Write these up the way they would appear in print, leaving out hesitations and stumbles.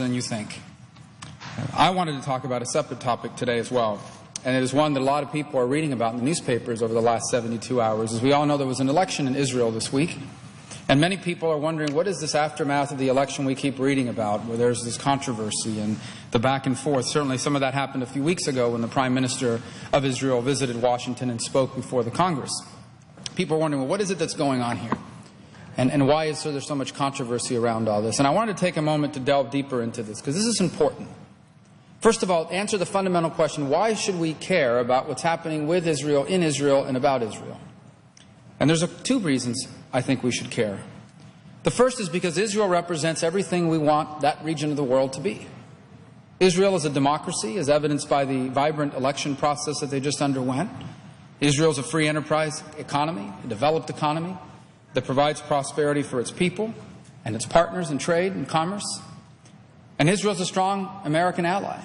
than you think. I wanted to talk about a separate topic today as well, and it is one that a lot of people are reading about in the newspapers over the last 72 hours. As we all know, there was an election in Israel this week, and many people are wondering, what is this aftermath of the election we keep reading about, where there's this controversy and the back and forth? Certainly some of that happened a few weeks ago when the Prime Minister of Israel visited Washington and spoke before the Congress. People are wondering, well, what is it that's going on here? And why is there so much controversy around all this? And I wanted to take a moment to delve deeper into this, because this is important. First of all, answer the fundamental question, why should we care about what's happening with Israel, in Israel, and about Israel? And there's two reasons I think we should care. The first is because Israel represents everything we want that region of the world to be. Israel is a democracy, as evidenced by the vibrant election process that they just underwent. Israel is a free enterprise economy, a developed economy that provides prosperity for its people and its partners in trade and commerce. And Israel is a strong American ally,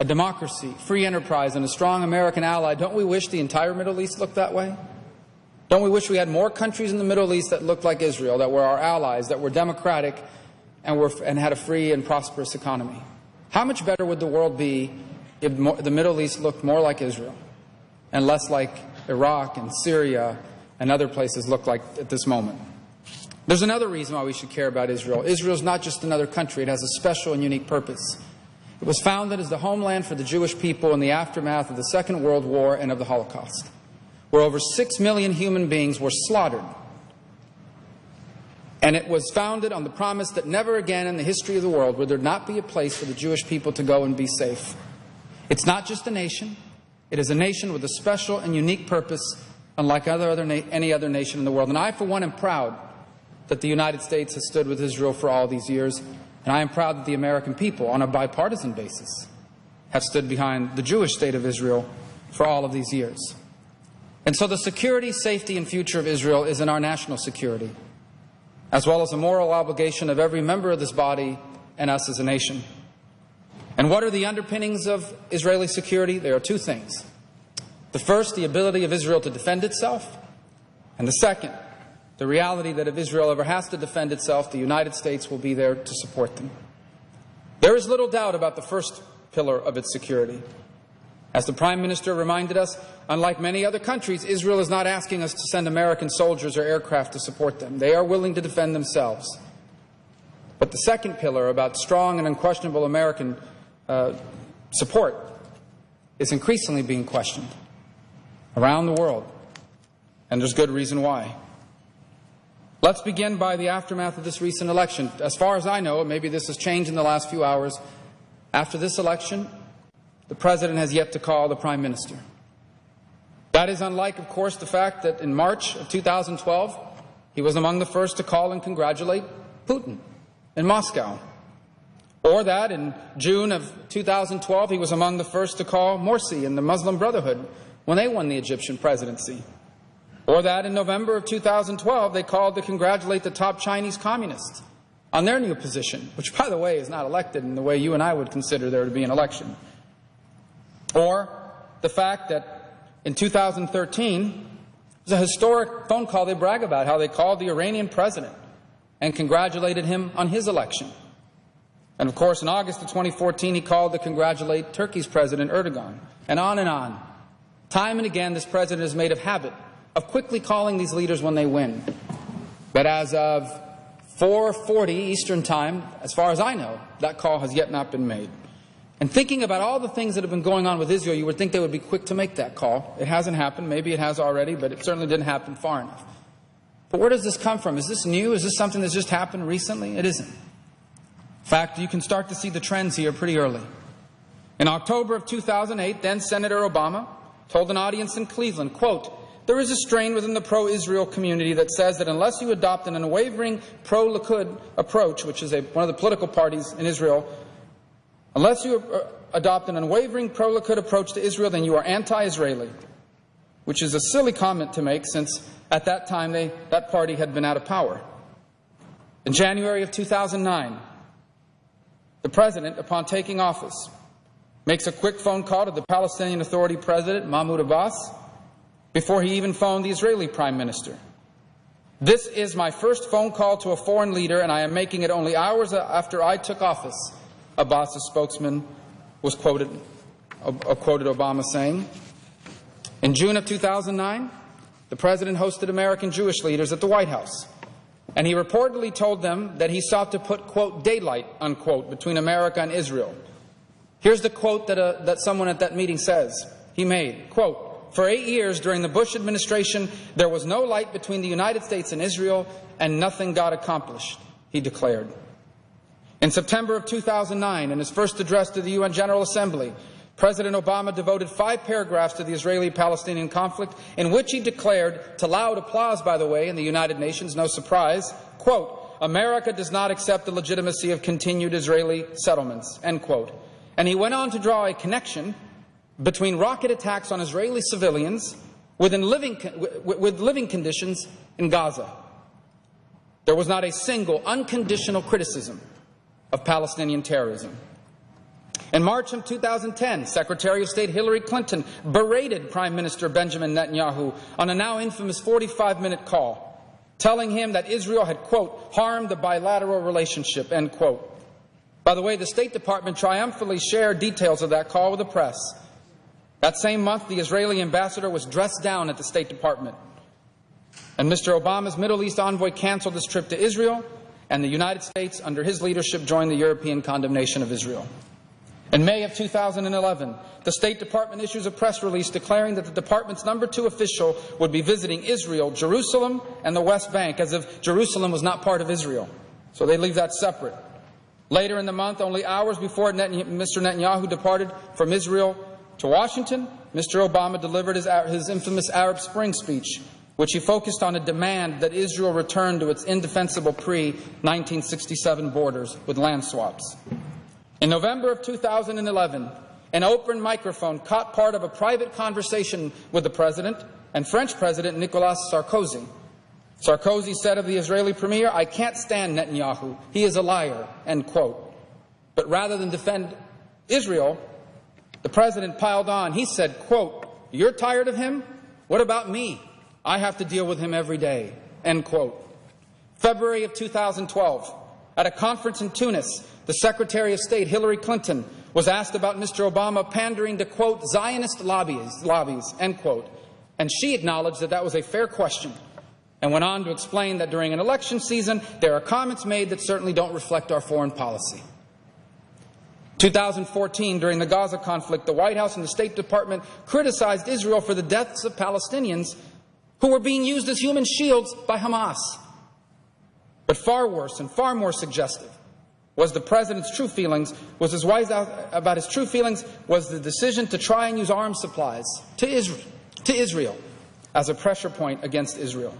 a democracy, free enterprise, and a strong American ally. Don't we wish the entire Middle East looked that way? Don't we wish we had more countries in the Middle East that looked like Israel, that were our allies, that were democratic and had a free and prosperous economy? How much better would the world be if the Middle East looked more like Israel and less like Iraq and Syria and other places look like at this moment? There's another reason why we should care about Israel. Israel is not just another country. It has a special and unique purpose. It was founded as the homeland for the Jewish people in the aftermath of the Second World War and of the Holocaust, where over 6 million human beings were slaughtered. And it was founded on the promise that never again in the history of the world would there not be a place for the Jewish people to go and be safe. It's not just a nation. It is a nation with a special and unique purpose, unlike any other nation in the world. And I, for one, am proud that the United States has stood with Israel for all these years. And I am proud that the American people, on a bipartisan basis, have stood behind the Jewish state of Israel for all of these years. And so the security, safety, and future of Israel is in our national security, as well as a moral obligation of every member of this body and us as a nation. And what are the underpinnings of Israeli security? There are two things. The first, the ability of Israel to defend itself. And the second, the reality that if Israel ever has to defend itself, the United States will be there to support them. There is little doubt about the first pillar of its security. As the Prime Minister reminded us, unlike many other countries, Israel is not asking us to send American soldiers or aircraft to support them. They are willing to defend themselves. But the second pillar, about strong and unquestionable American support, is increasingly being questioned around the world. And there's good reason why. Let's begin by the aftermath of this recent election. As far as I know, maybe this has changed in the last few hours, after this election, the President has yet to call the Prime Minister. That is unlike, of course, the fact that in March of 2012, he was among the first to call and congratulate Putin in Moscow. Or that in June of 2012, he was among the first to call Morsi and the Muslim Brotherhood when they won the Egyptian presidency. Or that in November of 2012, they called to congratulate the top Chinese communists on their new position, which, by the way, is not elected in the way you and I would consider there to be an election. Or the fact that in 2013, it was a historic phone call they brag about, how they called the Iranian president and congratulated him on his election. And of course, in August of 2014, he called to congratulate Turkey's President Erdogan, and on and on. Time and again, this president has made a habit of quickly calling these leaders when they win. But as of 4:40 Eastern Time, as far as I know, that call has yet not been made. And thinking about all the things that have been going on with Israel, you would think they would be quick to make that call. It hasn't happened. Maybe it has already, but it certainly didn't happen far enough. But where does this come from? Is this new? Is this something that's just happened recently? It isn't. In fact, you can start to see the trends here pretty early. In October of 2008, then Senator Obama told an audience in Cleveland, quote, "There is a strain within the pro-Israel community that says that unless you adopt an unwavering pro-Likud approach," which is one of the political parties in Israel, "unless you adopt an unwavering pro-Likud approach to Israel, then you are anti-Israeli," which is a silly comment to make since at that time that party had been out of power. In January of 2009, the President, upon taking office, makes a quick phone call to the Palestinian Authority President, Mahmoud Abbas, before he even phoned the Israeli Prime Minister. "This is my first phone call to a foreign leader, and I am making it only hours after I took office. Abbas's spokesman was quoted Obama saying. In June of 2009, the President hosted American Jewish leaders at the White House, and he reportedly told them that he sought to put, quote, daylight, unquote, between America and Israel. Here's the quote that someone at that meeting says he made, quote, "For 8 years during the Bush administration, there was no light between the United States and Israel, and nothing got accomplished," he declared. In September of 2009, in his first address to the UN General Assembly, President Obama devoted 5 paragraphs to the Israeli-Palestinian conflict, in which he declared, to loud applause, by the way, in the United Nations, no surprise, quote, "America does not accept the legitimacy of continued Israeli settlements," end quote. And he went on to draw a connection between rocket attacks on Israeli civilians with living conditions in Gaza. There was not a single unconditional criticism of Palestinian terrorism. In March of 2010, Secretary of State Hillary Clinton berated Prime Minister Benjamin Netanyahu on a now infamous 45-minute call, telling him that Israel had, quote, "harmed the bilateral relationship," end quote. By the way, the State Department triumphantly shared details of that call with the press. That same month, the Israeli ambassador was dressed down at the State Department. And Mr. Obama's Middle East envoy canceled his trip to Israel, and the United States, under his leadership, joined the European condemnation of Israel. In May of 2011, the State Department issues a press release declaring that the department's #2 official would be visiting Israel, Jerusalem, and the West Bank, as if Jerusalem was not part of Israel. So they leave that separate. Later in the month, only hours before Mr. Netanyahu departed from Israel to Washington, Mr. Obama delivered his infamous Arab Spring speech, which he focused on a demand that Israel return to its indefensible pre-1967 borders with land swaps. In November of 2011, an open microphone caught part of a private conversation with the President and French President Nicolas Sarkozy. Sarkozy said of the Israeli premier, "I can't stand Netanyahu. He is a liar," end quote. But rather than defend Israel, the President piled on. He said, quote, "You're tired of him? What about me? I have to deal with him every day," end quote. February of 2012, at a conference in Tunis, the Secretary of State, Hillary Clinton, was asked about Mr. Obama pandering to, quote, "Zionist lobbies," end quote. And she acknowledged that that was a fair question, and went on to explain that during an election season, there are comments made that certainly don't reflect our foreign policy. 2014, during the Gaza conflict, the White House and the State Department criticized Israel for the deaths of Palestinians who were being used as human shields by Hamas. But far worse and far more suggestive was the President's true feelings, was the decision to try and use arms supplies to Israel as a pressure point against Israel.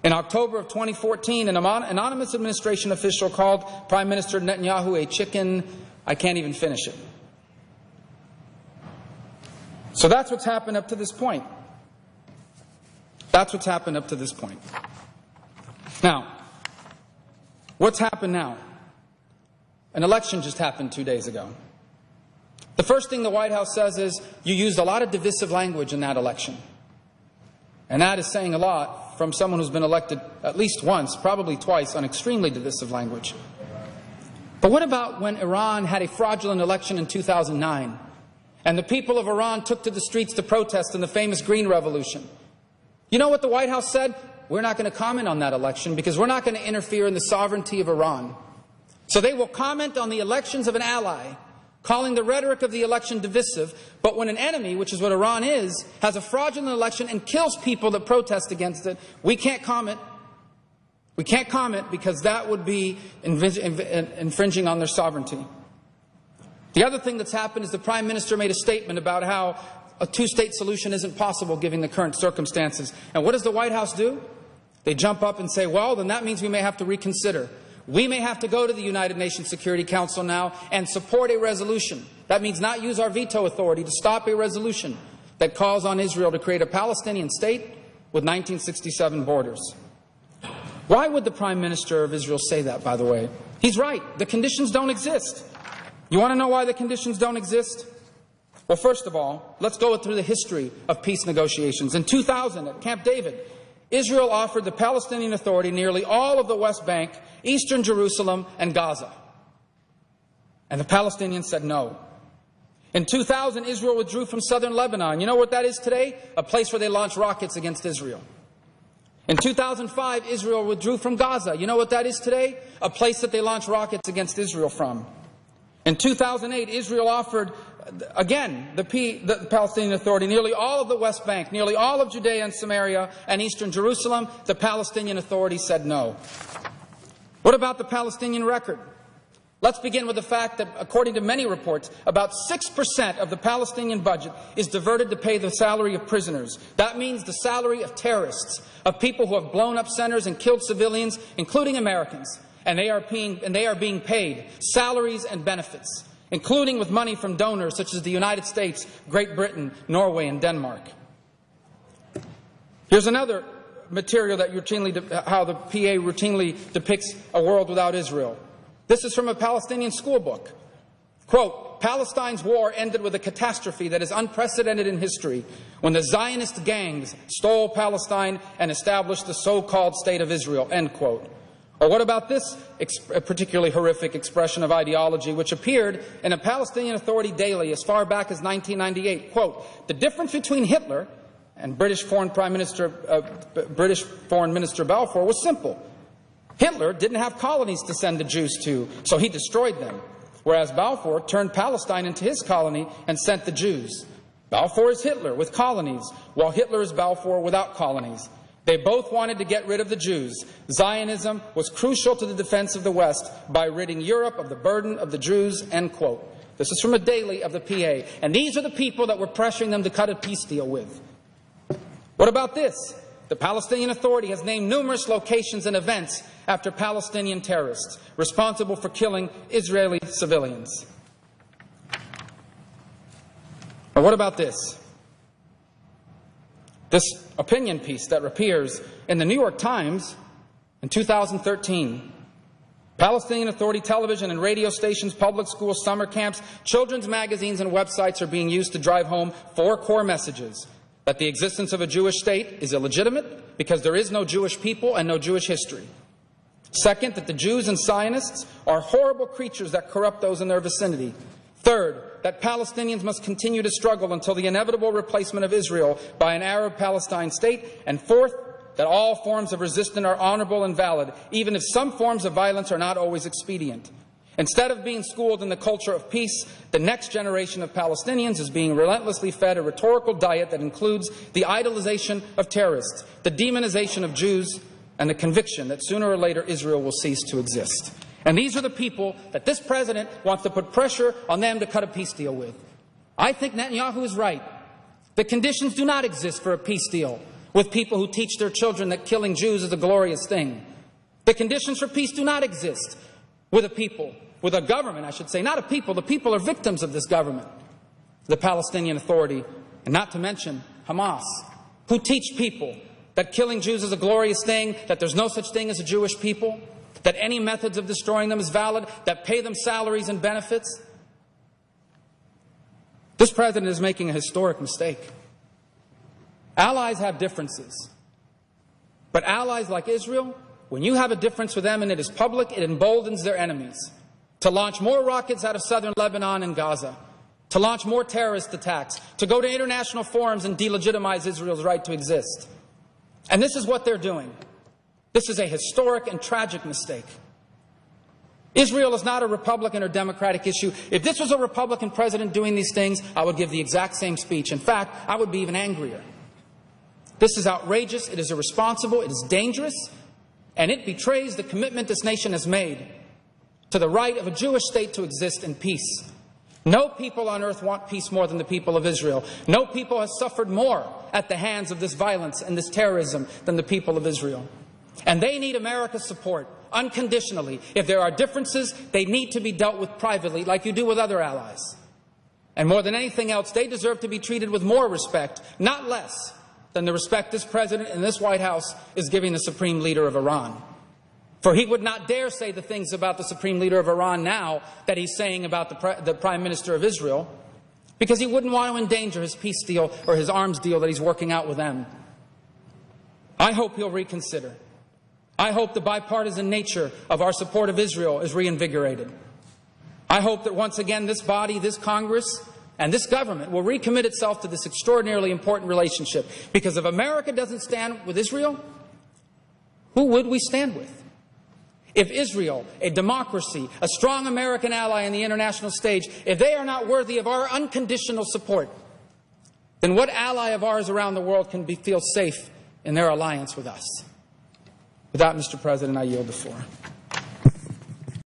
In October of 2014, an anonymous administration official called Prime Minister Netanyahu a chicken. I can't even finish it. So that's what's happened up to this point. That's what's happened up to this point. Now, what's happened now? An election just happened 2 days ago. The first thing the White House says is, you used a lot of divisive language in that election. And that is saying a lot from someone who's been elected at least once, probably twice, on extremely divisive language. But what about when Iran had a fraudulent election in 2009, and the people of Iran took to the streets to protest in the famous Green Revolution? You know what the White House said? We're not going to comment on that election because we're not going to interfere in the sovereignty of Iran. So they will comment on the elections of an ally, calling the rhetoric of the election divisive, but when an enemy, which is what Iran is, has a fraudulent election and kills people that protest against it, we can't comment. We can't comment because that would be infringing on their sovereignty. The other thing that's happened is the Prime Minister made a statement about how a two-state solution isn't possible given the current circumstances. And what does the White House do? They jump up and say, well, then that means we may have to reconsider. We may have to go to the United Nations Security Council now and support a resolution. That means not use our veto authority to stop a resolution that calls on Israel to create a Palestinian state with 1967 borders. Why would the Prime Minister of Israel say that, by the way? He's right. The conditions don't exist. You want to know why the conditions don't exist? Well, first of all, let's go through the history of peace negotiations. In 2000, at Camp David, Israel offered the Palestinian Authority nearly all of the West Bank, eastern Jerusalem, and Gaza. And the Palestinians said no. In 2000, Israel withdrew from southern Lebanon. You know what that is today? A place where they launch rockets against Israel. In 2005, Israel withdrew from Gaza. You know what that is today? A place that they launch rockets against Israel from. In 2008, Israel offered, again, the Palestinian Authority, nearly all of the West Bank, nearly all of Judea and Samaria and eastern Jerusalem. The Palestinian Authority said no. What about the Palestinian record? Let's begin with the fact that, according to many reports, about 6% of the Palestinian budget is diverted to pay the salary of prisoners. That means the salary of terrorists, of people who have blown up centers and killed civilians, including Americans. And they are being paid salaries and benefits, including with money from donors such as the United States, Great Britain, Norway, and Denmark. Here's another material that how the PA routinely depicts a world without Israel. This is from a Palestinian school book. Quote, Palestine's war ended with a catastrophe that is unprecedented in history when the Zionist gangs stole Palestine and established the so-called State of Israel, end quote. Or what about this particularly horrific expression of ideology which appeared in a Palestinian Authority daily as far back as 1998? Quote, the difference between Hitler and British Foreign Minister Balfour was simple. Hitler didn't have colonies to send the Jews to, so he destroyed them, whereas Balfour turned Palestine into his colony and sent the Jews. Balfour is Hitler with colonies, while Hitler is Balfour without colonies. They both wanted to get rid of the Jews. Zionism was crucial to the defense of the West by ridding Europe of the burden of the Jews, end quote. This is from a daily of the PA. And these are the people that were pressuring them to cut a peace deal with. What about this? The Palestinian Authority has named numerous locations and events after Palestinian terrorists responsible for killing Israeli civilians. Or what about this? This opinion piece that appears in the New York Times in 2013. Palestinian Authority television and radio stations, public schools, summer camps, children's magazines and websites are being used to drive home 4 core messages. That the existence of a Jewish state is illegitimate because there is no Jewish people and no Jewish history. Second, that the Jews and Zionists are horrible creatures that corrupt those in their vicinity. Third, that Palestinians must continue to struggle until the inevitable replacement of Israel by an Arab-Palestine state. And fourth, that all forms of resistance are honorable and valid, even if some forms of violence are not always expedient. Instead of being schooled in the culture of peace, the next generation of Palestinians is being relentlessly fed a rhetorical diet that includes the idolization of terrorists, the demonization of Jews, and the conviction that sooner or later Israel will cease to exist. And these are the people that this president wants to put pressure on them to cut a peace deal with. I think Netanyahu is right. The conditions do not exist for a peace deal with people who teach their children that killing Jews is a glorious thing. The conditions for peace do not exist with a people, with a government, I should say, not a people. The people are victims of this government, the Palestinian Authority, and not to mention Hamas, who teach people that killing Jews is a glorious thing, that there's no such thing as a Jewish people, that any methods of destroying them is valid, that pay them salaries and benefits. This president is making a historic mistake. Allies have differences. But allies like Israel, when you have a difference with them and it is public, it emboldens their enemies to launch more rockets out of southern Lebanon and Gaza, to launch more terrorist attacks, to go to international forums and delegitimize Israel's right to exist. And this is what they're doing. This is a historic and tragic mistake. Israel is not a Republican or Democratic issue. If this was a Republican president doing these things, I would give the exact same speech. In fact, I would be even angrier. This is outrageous, it is irresponsible, it is dangerous, and it betrays the commitment this nation has made to the right of a Jewish state to exist in peace. No people on earth want peace more than the people of Israel. No people has suffered more at the hands of this violence and this terrorism than the people of Israel. And they need America's support, unconditionally. If there are differences, they need to be dealt with privately, like you do with other allies. And more than anything else, they deserve to be treated with more respect, not less, than the respect this president and this White House is giving the supreme leader of Iran. For he would not dare say the things about the supreme leader of Iran now that he's saying about the prime minister of Israel, because he wouldn't want to endanger his peace deal or his arms deal that he's working out with them. I hope he'll reconsider. I hope the bipartisan nature of our support of Israel is reinvigorated. I hope that once again this body, this Congress, and this government will recommit itself to this extraordinarily important relationship. Because if America doesn't stand with Israel, who would we stand with? If Israel, a democracy, a strong American ally on the international stage, if they are not worthy of our unconditional support, then what ally of ours around the world can feel safe in their alliance with us? With that, Mr. President, I yield the floor.